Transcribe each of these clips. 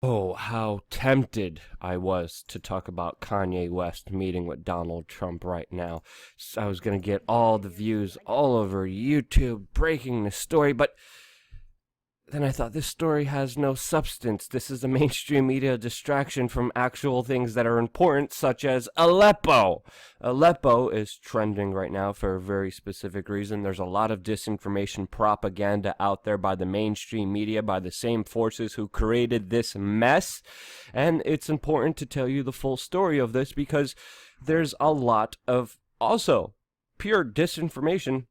Oh, how tempted I was to talk about Kanye West meeting with Donald Trump right now. So I was going to get all the views all over YouTube breaking the story, but then I thought this story has no substance. This is a mainstream media distraction from actual things that are important, such as Aleppo. Aleppo is trending right now for a very specific reason. There's a lot of disinformation propaganda out there by the mainstream media, by the same forces who created this mess. And it's important to tell you the full story of this because there's a lot of also pure disinformation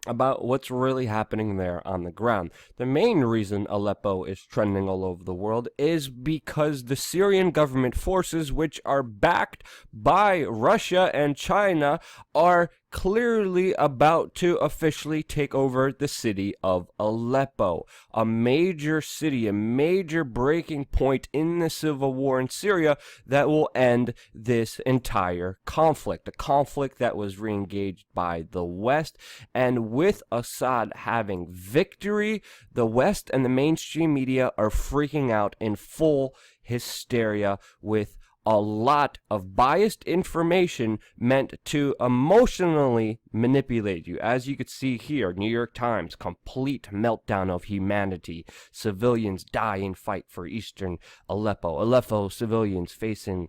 about what's really happening there on the ground. The main reason Aleppo is trending all over the world is because the Syrian government forces, which are backed by Russia and China, are clearly about to officially take over the city of Aleppo, a major city, a major breaking point in the civil war in Syria that will end this entire conflict, a conflict that was re-engaged by the West. And with Assad having victory, the West and the mainstream media are freaking out in full hysteria with a lot of biased information meant to emotionally manipulate you. As you could see here, New York Times, complete meltdown of humanity. Civilians die in fight for eastern Aleppo. Aleppo civilians facing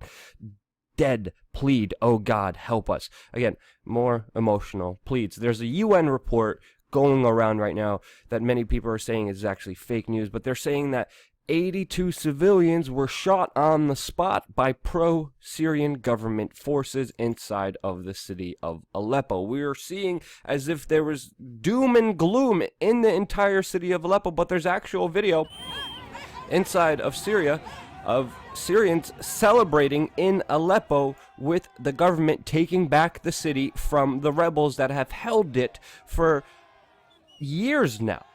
dead plead, oh God, help us. Again, more emotional pleads. There's a UN report going around right now that many people are saying is actually fake news, but they're saying that 82 civilians were shot on the spot by pro-Syrian government forces inside of the city of Aleppo. We are seeing as if there was doom and gloom in the entire city of Aleppo, but there's actual video inside of Syria of Syrians celebrating in Aleppo with the government taking back the city from the rebels that have held it for years now.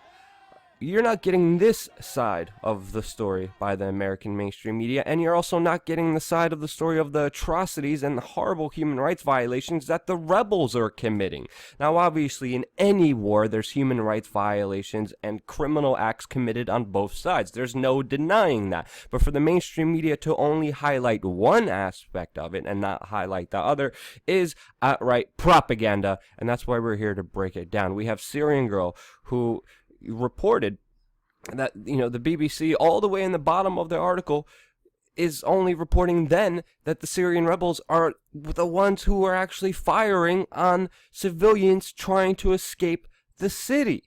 You're not getting this side of the story by the American mainstream media, and you're also not getting the side of the story of the atrocities and the horrible human rights violations that the rebels are committing. Now, obviously, in any war, there's human rights violations and criminal acts committed on both sides. There's no denying that. But for the mainstream media to only highlight one aspect of it and not highlight the other is outright propaganda, and that's why we're here to break it down. We have Syrian girl who reported that, the BBC, all the way in the bottom of the article, is only reporting then that the Syrian rebels are the ones who are actually firing on civilians trying to escape the city.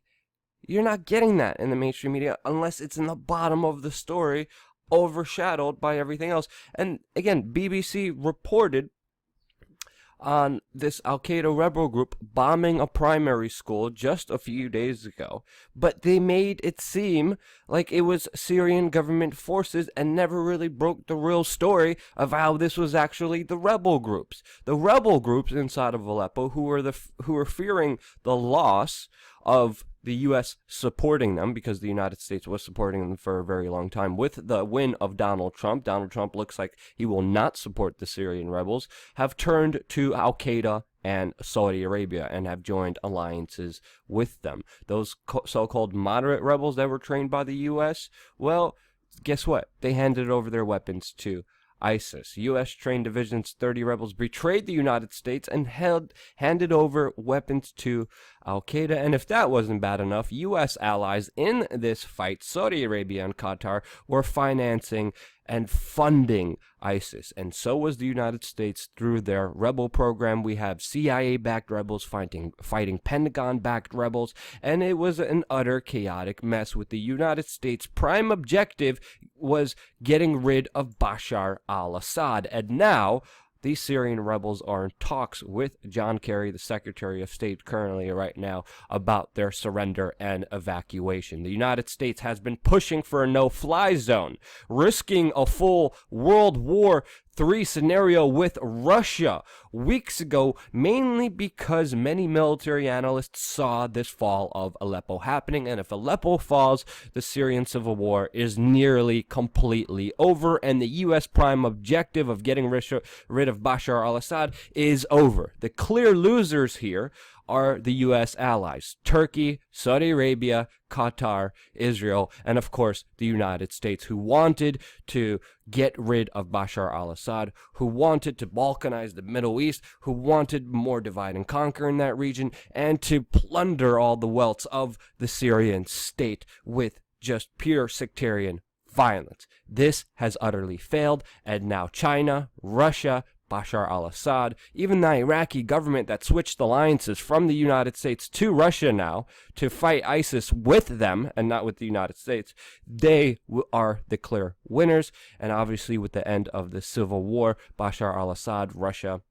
You're not getting that in the mainstream media unless it's in the bottom of the story, overshadowed by everything else. And again, BBC reported on this Al-Qaeda rebel group bombing a primary school just a few days ago, but they made it seem like it was Syrian government forces and never really broke the real story of how this was actually the rebel groups. The rebel groups inside of Aleppo who were fearing the loss of the U.S. supporting them, because the United States was supporting them for a very long time. With the win of Donald Trump looks like he will not support the Syrian rebels, have turned to Al-Qaeda and Saudi Arabia and have joined alliances with them. Those so-called moderate rebels that were trained by the U.S., well, guess what? They handed over their weapons to ISIS. U.S.-trained division's 30 rebels betrayed the United States and handed over weapons to Al-Qaeda. And if that wasn't bad enough, U.S. allies in this fight, Saudi Arabia and Qatar, were financing and funding ISIS. And so was the United States through their rebel program. We have CIA-backed rebels fighting Pentagon-backed rebels, and it was an utter chaotic mess with the United States' prime objective was getting rid of Bashar al-Assad. And now these Syrian rebels are in talks with John Kerry, the Secretary of State currently right now, about their surrender and evacuation. The United States has been pushing for a no-fly zone, risking a full World War III scenario with Russia weeks ago, mainly because many military analysts saw this fall of Aleppo happening, and if Aleppo falls, the Syrian civil war is nearly completely over, and the U.S. prime objective of getting rid of Bashar al-Assad is over. The clear losers here are the U.S. allies: Turkey, Saudi Arabia, Qatar, Israel, and of course the United States, who wanted to get rid of Bashar al-Assad, who wanted to balkanize the Middle East, who wanted more divide and conquer in that region, and to plunder all the wealth of the Syrian state with just pure sectarian violence. This has utterly failed, and now China, Russia, Bashar al-Assad, even the Iraqi government that switched alliances from the United States to Russia now to fight ISIS with them and not with the United States, they are the clear winners. And obviously with the end of the civil war, Bashar al-Assad, Russia,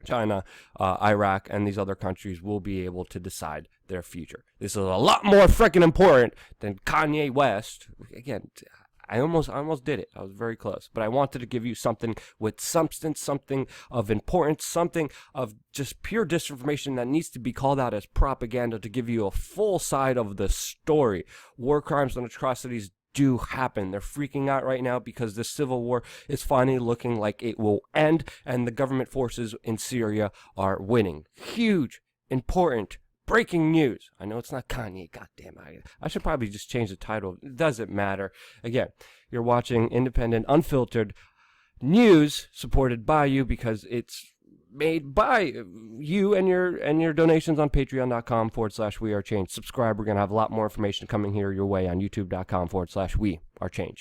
China, Iraq, and these other countries will be able to decide their future. This is a lot more freaking important than Kanye West. Again, I almost did it. I was very close. But I wanted to give you something with substance, something of importance, something of just pure disinformation that needs to be called out as propaganda to give you a full side of the story. War crimes and atrocities do happen. They're freaking out right now because the civil war is finally looking like it will end, and the government forces in Syria are winning. Huge, important, breaking news. I know it's not Kanye. Goddamn, I should probably just change the title. It doesn't matter. Again, you're watching independent, unfiltered news supported by you because it's made by you and your donations on patreon.com/wearechange. Subscribe. We're going to have a lot more information coming here your way on youtube.com/wearechange.